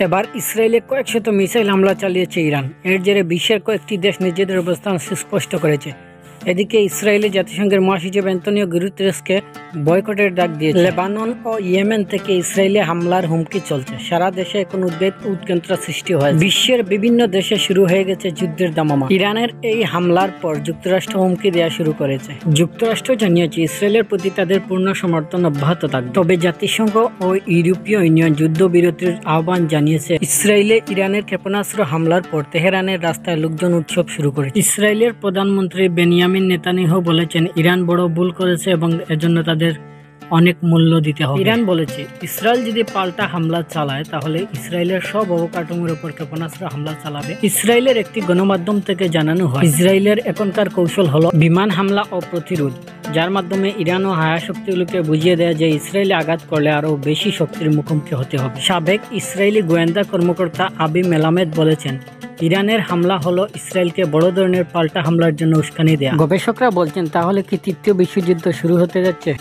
এবার ইসরায়েলে কয়েকশত মিসাইল হামলা চালিয়েছে ইরান। এর জেরে বিশ্বের কয়েকটি দেশ নিজেদের অবস্থান সুস্পষ্ট করেছে। এদিকে ইসরায়েলি জাতিসংঘের মহাসচিব অ্যান্তনিও গুতেরেসকে বয়কটের ডাক দিয়েছে। লেবানন ও ইয়েমেন থেকে ইসরায়েলে হামলার হুমকি চলছে। সারা দেশে এখন উদ্বেগ উৎকণ্ঠা সৃষ্টি হয়েছে। বিশ্বের বিভিন্ন দেশে শুরু হয়ে গেছে যুদ্ধের দামামা। ইরানের এই হামলার পর যুক্তরাষ্ট্র হুমকি দেওয়া শুরু করেছে। যুক্তরাষ্ট্র জানিয়েছে ইসরায়েলের প্রতি তাদের পূর্ণ সমর্থন অব্যাহত থাকবে। তবে জাতিসংঘ ও ইউরোপীয় ইউনিয়ন যুদ্ধবিরতির আহ্বান জানিয়েছে। ইসরায়েলে ইরানের ক্ষেপণাস্ত্র হামলার পর তেহরানের রাস্তায় লোকজন উৎসব শুরু করেছে। ইসরায়েলের প্রধানমন্ত্রী বেনিয়ামিন নেতানিয়াহু বলেছেন ইরান বড় ভুল করেছে এবং এজন্য তাদের অনেক মূল্য দিতে হবে। ইরান বলেছে ইসরায়েল যদি পাল্টা হামলা চালায় তাহলে ইসরায়েলের সব অবকাঠামোর উপর ক্ষেপণাস্ত্র হামলা চালাবে। ইসরায়েলের একটি গণমাধ্যম থেকে জানানো হয় ইসরায়েলের এখনকার কৌশল হলো বিমান হামলা ও প্রতিরোধ, যার মাধ্যমে ইরান ও হায়া শক্তিগুলোকে বুঝিয়ে দেয় যে ইসরায়েলে আঘাত করলে আরও বেশি শক্তির মুখোমুখি হতে হবে। সাবেক ইসরায়েলি গোয়েন্দা কর্মকর্তা আবি মেলামেদ বলেছেন ইরানের হামলা হলো ইসরায়েলকে বড় ধরনের পাল্টা হামলার জন্য উস্কানি দেয়া। গবেষকরা বলছেন তাহলে কি তৃতীয় বিশ্বযুদ্ধ শুরু হতে যাচ্ছে?